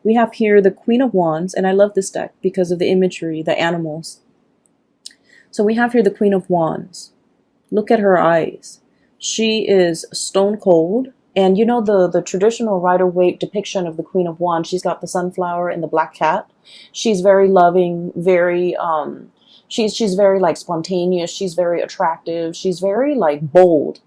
We have here the Queen of Wands, and I love this deck because of the imagery, the animals. So we have here the Queen of Wands. Look at her eyes. She is stone cold. And you know the traditional Rider-Waite depiction of the Queen of Wands, she's got the sunflower and the black cat. She's very loving, very she's very like spontaneous, she's very attractive, she's very like bold.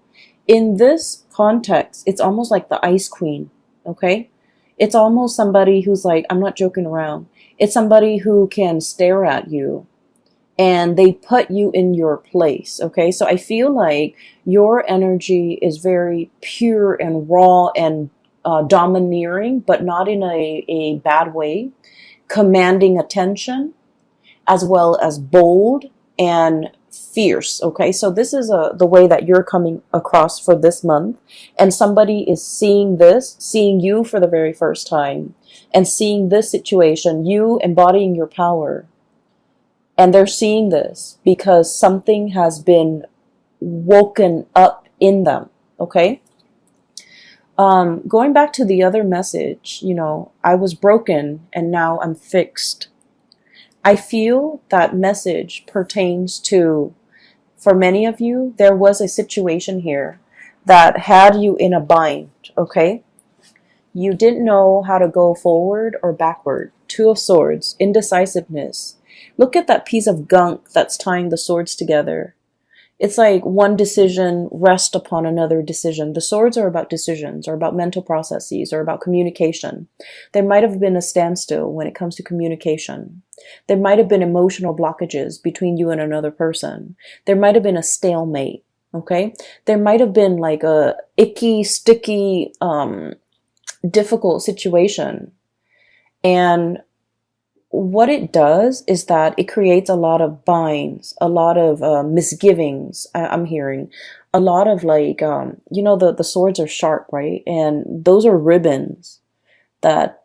In this context, it's almost like the Ice Queen, okay? It's almost somebody who's like, I'm not joking around. It's somebody who can stare at you and they put you in your place, okay? So I feel like your energy is very pure and raw and domineering, but not in a bad way, commanding attention, as well as bold and fierce, okay? So this is the way that you're coming across for this month, and somebody is seeing this, seeing you for the very first time, and seeing this situation, you embodying your power. And they're seeing this because something has been woken up in them, okay? Going back to the other message, you know, I was broken and now I'm fixed. I feel that message pertains to, for many of you, there was a situation here that had you in a bind, okay? You didn't know how to go forward or backward. Two of Swords, indecisiveness. Look at that piece of gunk that's tying the swords together. It's like one decision rests upon another decision. The swords are about decisions, or about mental processes, or about communication. There might have been a standstill when it comes to communication. There might have been emotional blockages between you and another person. There might have been a stalemate, okay? There might have been like a icky, sticky, difficult situation. And what it does is that it creates a lot of binds, a lot of misgivings. I'm hearing a lot of like, you know, the swords are sharp, right? And those are ribbons, that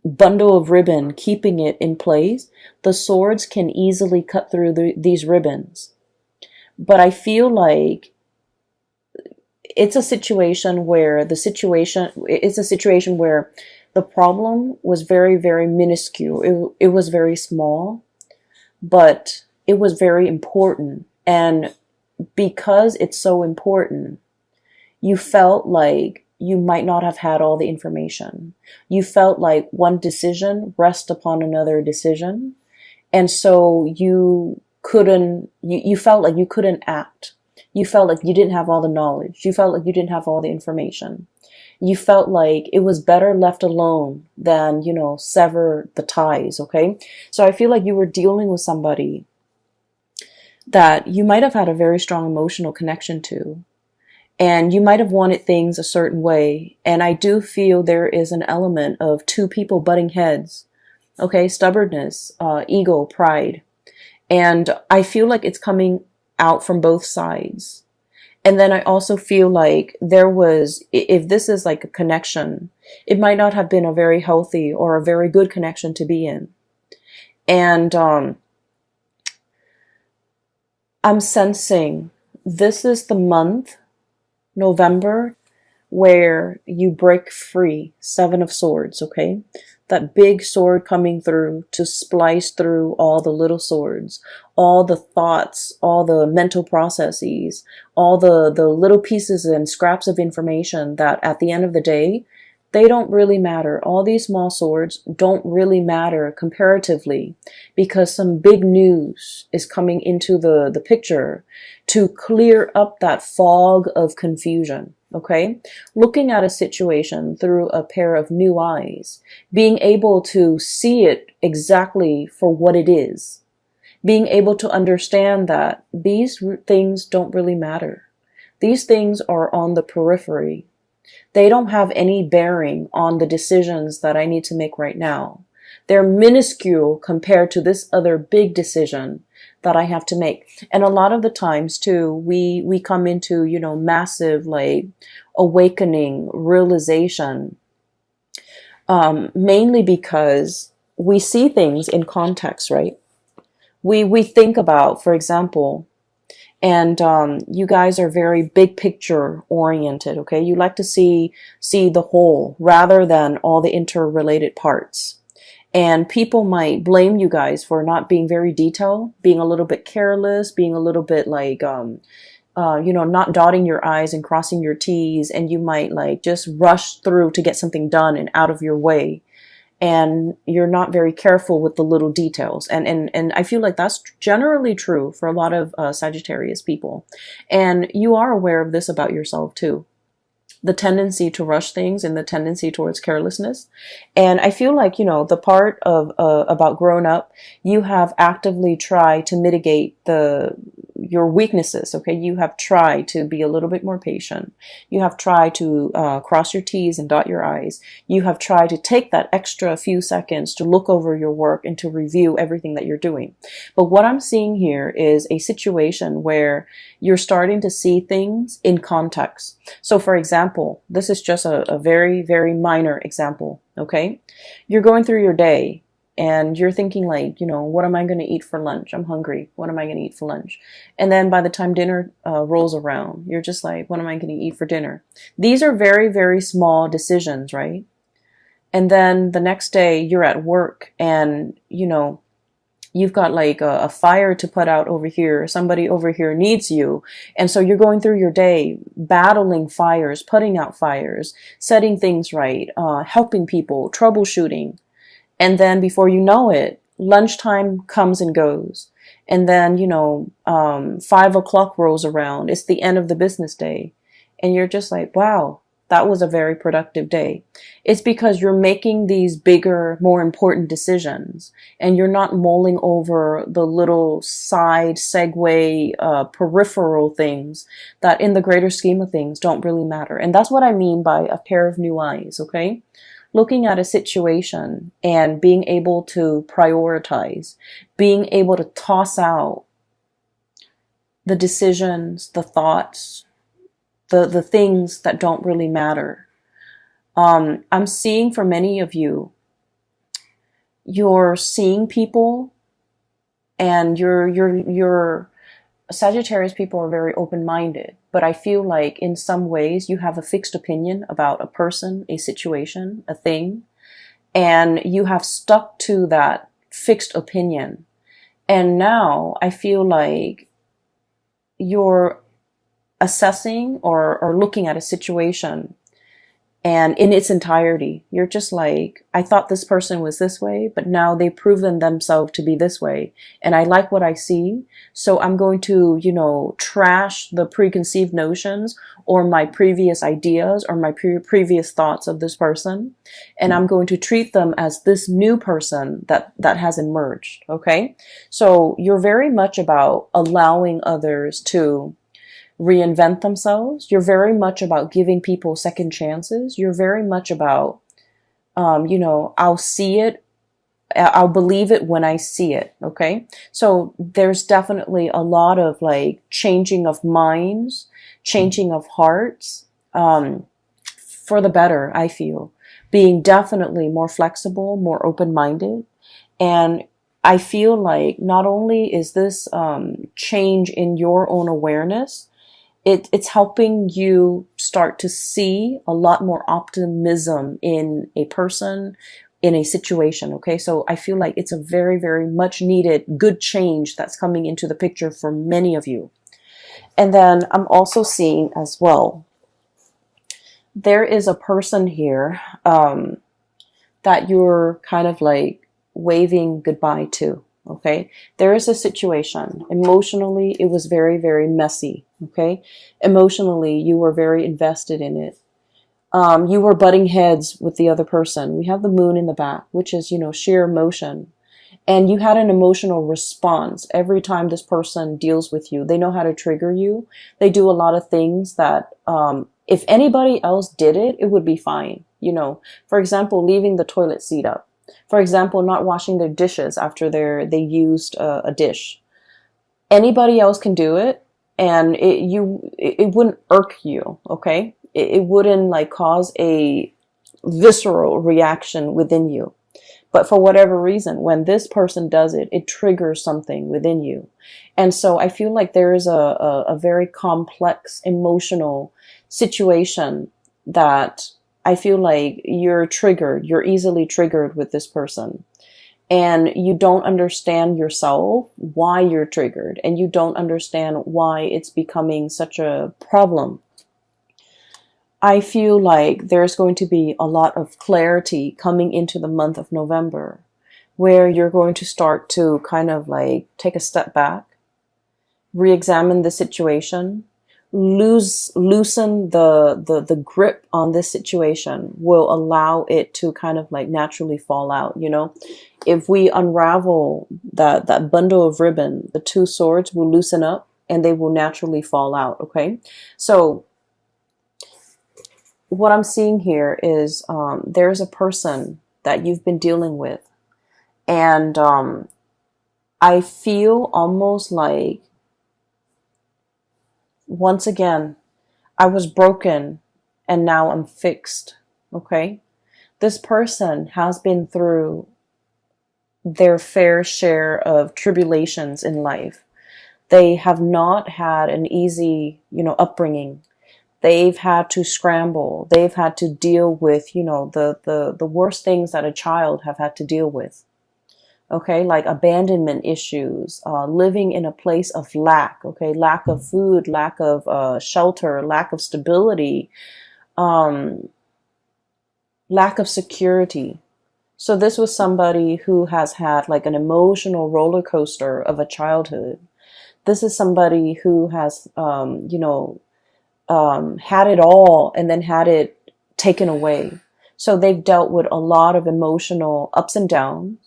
bundle of ribbon keeping it in place. The swords can easily cut through these ribbons. But I feel like it's a situation where the problem was very, very minuscule. It was very small, but it was very important. And because it's so important, you felt like you might not have had all the information. You felt like one decision rests upon another decision. And so you felt like you couldn't act. You felt like you didn't have all the knowledge. You felt like you didn't have all the information. You felt like it was better left alone than, you know, sever the ties, okay? So I feel like you were dealing with somebody that you might have had a very strong emotional connection to, and you might have wanted things a certain way. And I do feel there is an element of two people butting heads, okay? Stubbornness, ego, pride. And I feel like it's coming out from both sides. And then I also feel like there was, if this is like a connection, it might not have been a very healthy or a very good connection to be in. And I'm sensing this is the month, November, where you break free. Seven of Swords, okay? That big sword coming through to splice through all the little swords, all the thoughts, all the mental processes, all the little pieces and scraps of information that at the end of the day, they don't really matter. All these small swords don't really matter comparatively, because some big news is coming into the picture to clear up that fog of confusion. Okay, looking at a situation through a pair of new eyes, being able to see it exactly for what it is, being able to understand that these things don't really matter. These things are on the periphery. They don't have any bearing on the decisions that I need to make right now. They're minuscule compared to this other big decision that I have to make. And a lot of the times too, we come into, you know, massive like awakening, realization, mainly because we see things in context, right? We think about, for example, And you guys are very big picture oriented, okay? You like to see the whole rather than all the interrelated parts. And people might blame you guys for not being very detailed, being a little bit careless, being a little bit like, not dotting your I's and crossing your T's. And you might like just rush through to get something done and out of your way. And you're not very careful with the little details. And I feel like that's generally true for a lot of Sagittarius people. And you are aware of this about yourself too. The tendency to rush things and the tendency towards carelessness. And I feel like, the part of about growing up, you have actively tried to mitigate your weaknesses, okay? You have tried to be a little bit more patient. You have tried to cross your T's and dot your I's. You have tried to take that extra few seconds to look over your work and to review everything that you're doing. But what I'm seeing here is a situation where you're starting to see things in context. So for example, this is just a very, very minor example, okay? You're going through your day and you're thinking like, what am I going to eat for lunch? I'm hungry. What am I going to eat for lunch? And then by the time dinner rolls around, you're just like, what am I going to eat for dinner? These are very, very small decisions, right? And then the next day you're at work and, you've got like a fire to put out over here. Somebody over here needs you. And so you're going through your day battling fires, putting out fires, setting things right, helping people, troubleshooting. And then before you know it, lunchtime comes and goes. And then, 5 o'clock rolls around. It's the end of the business day. And you're just like, wow, that was a very productive day. It's because you're making these bigger, more important decisions. And you're not mulling over the little side segue, peripheral things that in the greater scheme of things don't really matter. And that's what I mean by a pair of new eyes, okay? Looking at a situation and being able to prioritize, being able to toss out the decisions, the thoughts, the things that don't really matter. I'm seeing for many of you, you're seeing people and you're Sagittarius people are very open-minded, but I feel like in some ways you have a fixed opinion about a person, a situation, a thing, and you have stuck to that fixed opinion. And now I feel like you're assessing or looking at a situation and in its entirety, you're just like, I thought this person was this way, but now they've proven themselves to be this way. And I like what I see. So I'm going to, trash the preconceived notions or my previous ideas or my previous thoughts of this person. And I'm going to treat them as this new person that has emerged. Okay. So you're very much about allowing others to reinvent themselves. You're very much about giving people second chances. You're very much about, I'll see it. I'll believe it when I see it. Okay. So there's definitely a lot of like changing of minds, changing of hearts, for the better, I feel. Being definitely more flexible, more open-minded. And I feel like not only is this, change in your own awareness, it's helping you start to see a lot more optimism in a person, in a situation. Okay. So I feel like it's a very, very much needed good change that's coming into the picture for many of you. And then I'm also seeing as well, there is a person here, that you're kind of like waving goodbye to. Okay. There is a situation. Emotionally, it was very, very messy. Okay. Emotionally, you were very invested in it. You were butting heads with the other person. We have the moon in the back, which is, sheer emotion. And you had an emotional response every time this person deals with you. They know how to trigger you. They do a lot of things that, if anybody else did it, it would be fine. For example, leaving the toilet seat up. For example, not washing their dishes after they used a dish. Anybody else can do it, and it wouldn't irk you, okay? It wouldn't like cause a visceral reaction within you. But for whatever reason, when this person does it, it triggers something within you. And so I feel like there is a very complex emotional situation that I feel like you're triggered, you're easily triggered with this person. And you don't understand yourself why you're triggered, and you don't understand why it's becoming such a problem. I feel like there's going to be a lot of clarity coming into the month of November, where you're going to start to kind of like take a step back, re-examine the situation, loosen the grip on this situation will allow it to kind of like naturally fall out. You know, if we unravel that bundle of ribbon, the two swords will loosen up and they will naturally fall out. Okay, so what I'm seeing here is there's a person that you've been dealing with, and I feel almost like, once again, I was broken and now I'm fixed. Okay, this person has been through their fair share of tribulations in life. They have not had an easy, upbringing. They've had to scramble. They've had to deal with, the worst things that a child have had to deal with. Okay, like abandonment issues, living in a place of lack. Okay, lack of food, lack of shelter, lack of stability, lack of security. So this was somebody who has had like an emotional roller coaster of a childhood. This is somebody who has, had it all and then had it taken away. So they've dealt with a lot of emotional ups and downs,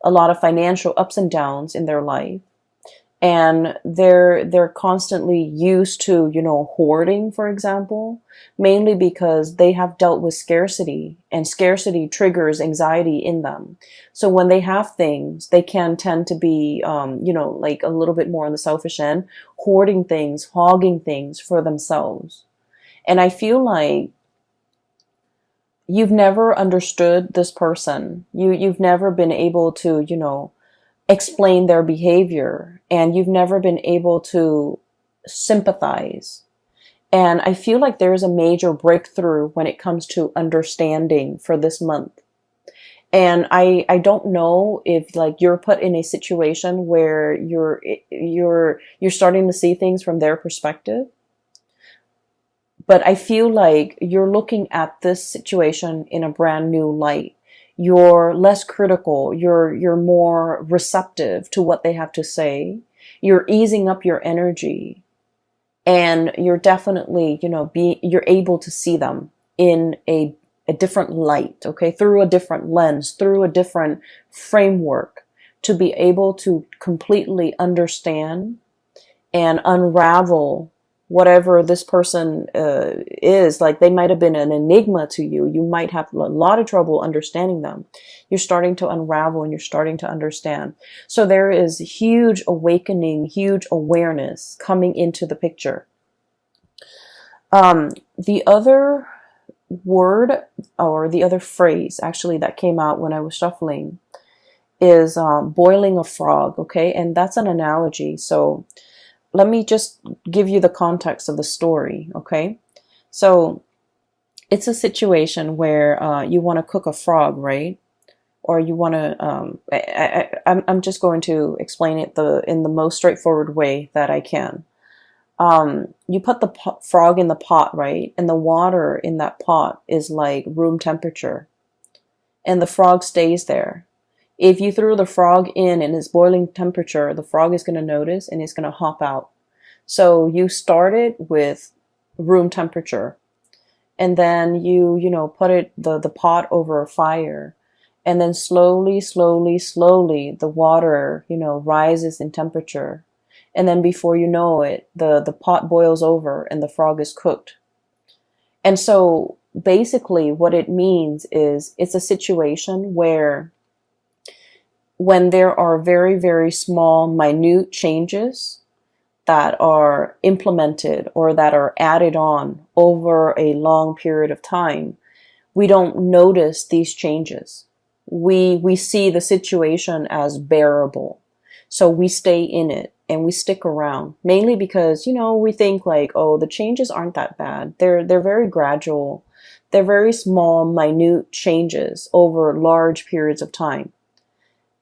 a lot of financial ups and downs in their life. And they're constantly used to, hoarding, for example, mainly because they have dealt with scarcity, and scarcity triggers anxiety in them. So when they have things, they can tend to be, like a little bit more on the selfish end, hoarding things, hogging things for themselves. And I feel like you've never understood this person. You've never been able to, explain their behavior, and you've never been able to sympathize. And I feel like there's a major breakthrough when it comes to understanding for this month. And I don't know if like you're put in a situation where you're starting to see things from their perspective. But I feel like you're looking at this situation in a brand new light. You're less critical. You're more receptive to what they have to say. You're easing up your energy, and you're definitely, you're able to see them in a different light, okay, through a different lens, through a different framework, to be able to completely understand and unravel whatever this person is. Like, they might have been an enigma to you. You might have a lot of trouble understanding them. You're starting to unravel and you're starting to understand. So there is huge awakening, huge awareness coming into the picture. The other word, or the other phrase actually that came out when I was shuffling, is boiling a frog. Okay, and that's an analogy. So let me just give you the context of the story, okay? So it's a situation where you want to cook a frog, right? Or you want to, I'm just going to explain it in the most straightforward way that I can. You put the frog in the pot, right? And the water in that pot is like room temperature. And the frog stays there. If you threw the frog in and it's boiling temperature, the frog is going to notice and it's going to hop out. So you started with room temperature, and then you put the pot over a fire, and then slowly the water, rises in temperature. And then before you know it, the pot boils over and the frog is cooked. And so basically what it means is it's a situation where, when there are very, very small, minute changes that are implemented or that are added on over a long period of time, we don't notice these changes. we see the situation as bearable. So we stay in it and we stick around, mainly because, we think like, oh, the changes aren't that bad. They're very gradual. They're very small, minute changes over large periods of time.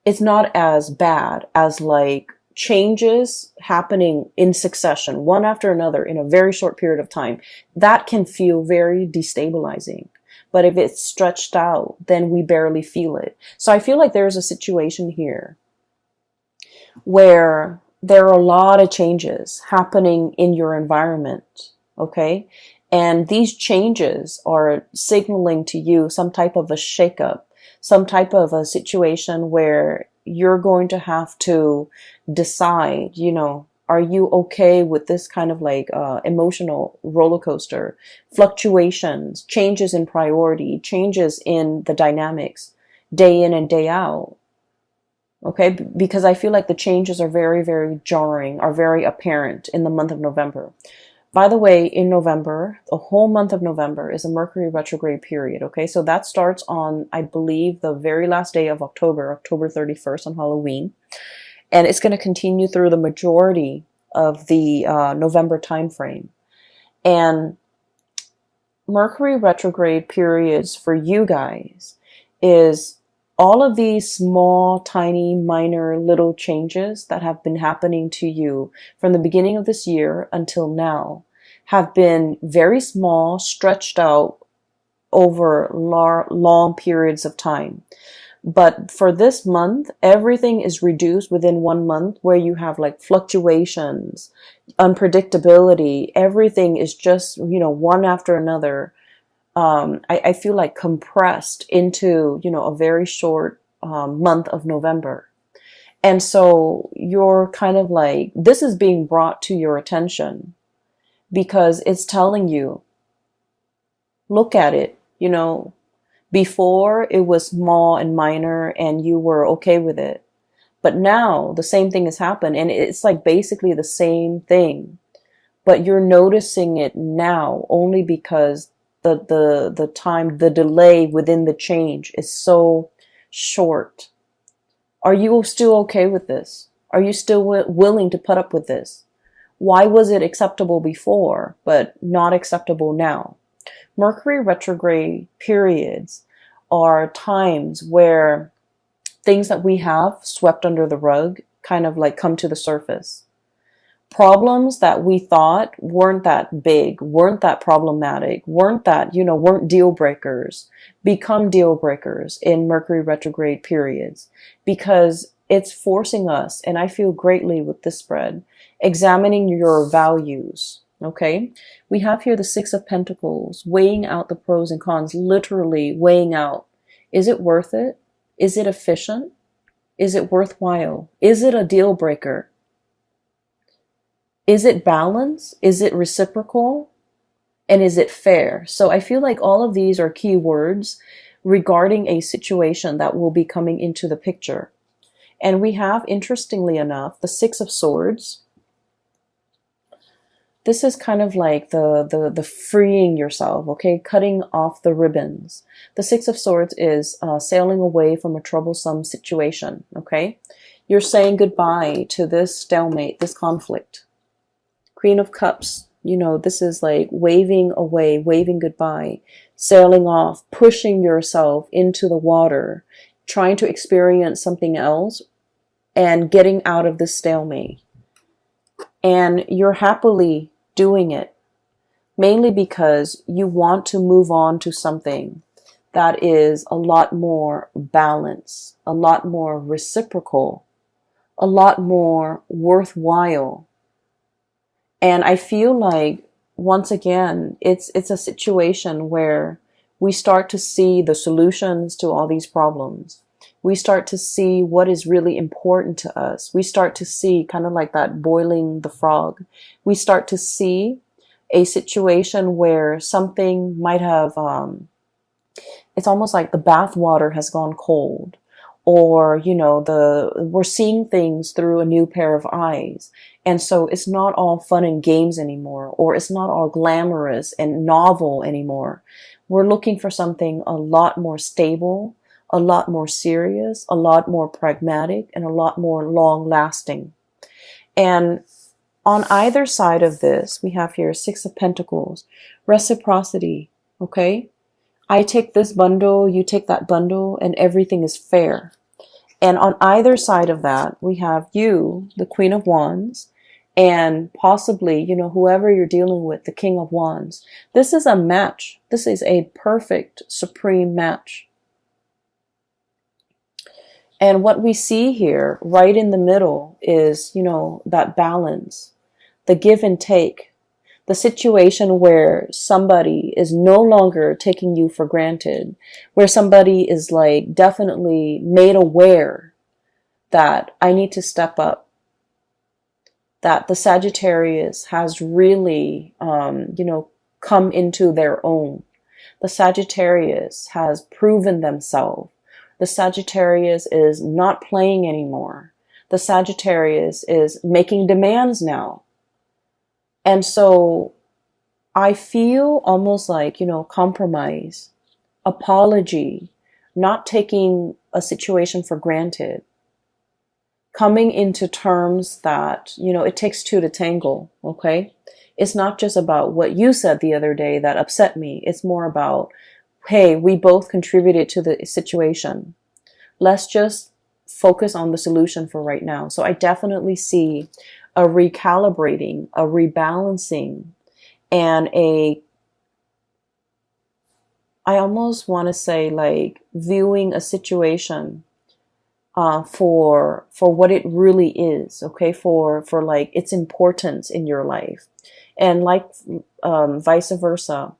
It's not as bad as like changes happening in succession, one after another in a very short period of time. That can feel very destabilizing. But if it's stretched out, then we barely feel it. So I feel like there's a situation here where there are a lot of changes happening in your environment, okay? And these changes are signaling to you some type of a shakeup, some type of a situation where you're going to have to decide, are you okay with this kind of like emotional roller coaster, fluctuations, changes in priority, changes in the dynamics, day in and day out? Okay, because I feel like the changes are very, very jarring, are very apparent in the month of November. By the way, in November, the whole month of November is a Mercury retrograde period. Okay, so that starts on, I believe, the very last day of October, October 31st on Halloween. And it's going to continue through the majority of the November timeframe. And Mercury retrograde periods for you guys is all of these small, tiny, minor, little changes that have been happening to you from the beginning of this year until now have been very small, stretched out over long periods of time. But for this month, everything is reduced within 1 month, where you have like fluctuations, unpredictability. Everything is just, one after another. I feel like compressed into, a very short month of November. And so you're kind of like, this is being brought to your attention because it's telling you, look at it, before it was small and minor and you were okay with it. But now the same thing has happened and it's like basically the same thing, but you're noticing it now only because the time, the delay within the change is so short. Are you still okay with this? Are you still willing to put up with this? Why was it acceptable before, but not acceptable now? Mercury retrograde periods are times where things that we have swept under the rug kind of like come to the surface. Problems that we thought weren't that big, weren't that problematic, weren't deal breakers, become deal breakers in Mercury retrograde periods because it's forcing us, and I feel greatly with this spread, examining your values. Okay, we have here the Six of Pentacles, weighing out the pros and cons, literally weighing out. Is it worth it? Is it efficient? Is it worthwhile? Is it a deal breaker? Is it balanced? Is it reciprocal? And is it fair? So I feel like all of these are key words regarding a situation that will be coming into the picture. And we have, interestingly enough, the Six of Swords. This is kind of like the freeing yourself, okay? Cutting off the ribbons. The Six of Swords is sailing away from a troublesome situation, okay? You're saying goodbye to this stalemate, this conflict. Queen of Cups, this is like waving away, waving goodbye, sailing off, pushing yourself into the water, trying to experience something else and getting out of this stalemate. And you're happily doing it, mainly because you want to move on to something that is a lot more balanced, a lot more reciprocal, a lot more worthwhile. And I feel like, once again, it's a situation where we start to see the solutions to all these problems. We start to see what is really important to us. We start to see kind of like that boiling the frog. We start to see a situation where something might have, it's almost like the bath water has gone cold. Or, we're seeing things through a new pair of eyes. And so it's not all fun and games anymore, or it's not all glamorous and novel anymore. We're looking for something a lot more stable, a lot more serious, a lot more pragmatic, and a lot more long lasting. And on either side of this, we have here Six of Pentacles, reciprocity, okay? I take this bundle, you take that bundle, and everything is fair. And on either side of that, we have you, the Queen of Wands, and possibly, you know, whoever you're dealing with, the King of Wands. This is a match. This is a perfect, supreme match. And what we see here, right in the middle, is, you know, that balance, the give and take, the situation where somebody is no longer taking you for granted, where somebody is like definitely made aware that I need to step up, that the Sagittarius has really, you know, come into their own. The Sagittarius has proven themselves. The Sagittarius is not playing anymore. The Sagittarius is making demands now. And so I feel almost like, you know, compromise, apology, not taking a situation for granted, coming into terms that, you know, it takes two to tangle, okay? It's not just about what you said the other day that upset me. It's more about, hey, we both contributed to the situation. Let's just focus on the solution for right now. So I definitely see a recalibrating, a rebalancing, and I almost want to say like viewing a situation for what it really is, okay, for like its importance in your life, and like vice versa.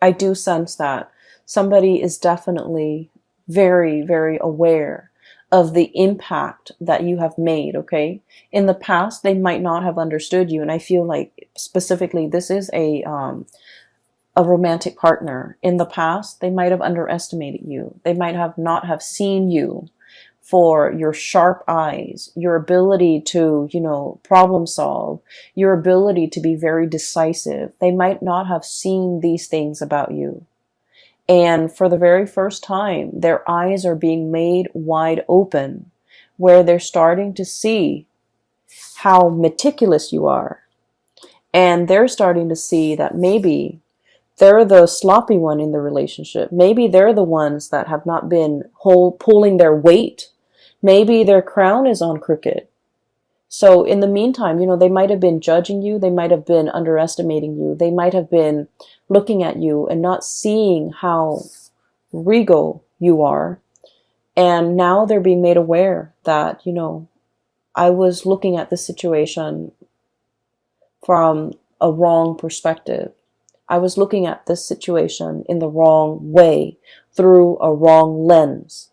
I do sense that somebody is definitely very, very aware of the impact that you have made, okay? In the past, they might not have understood you, and I feel like specifically this is a romantic partner. In the past, they might have underestimated you. They might have not have seen you for your sharp eyes, your ability to, you know, problem solve, your ability to be very decisive. They might not have seen these things about you. And for the very first time, their eyes are being made wide open, where they're starting to see how meticulous you are. And they're starting to see that maybe they're the sloppy one in the relationship. Maybe they're the ones that have not been pulling their weight. Maybe their crown is on crooked. So in the meantime, you know, they might have been judging you. They might have been underestimating you. They might have been looking at you and not seeing how regal you are. And now they're being made aware that, you know, I was looking at the situation from a wrong perspective. I was looking at this situation in the wrong way, through a wrong lens.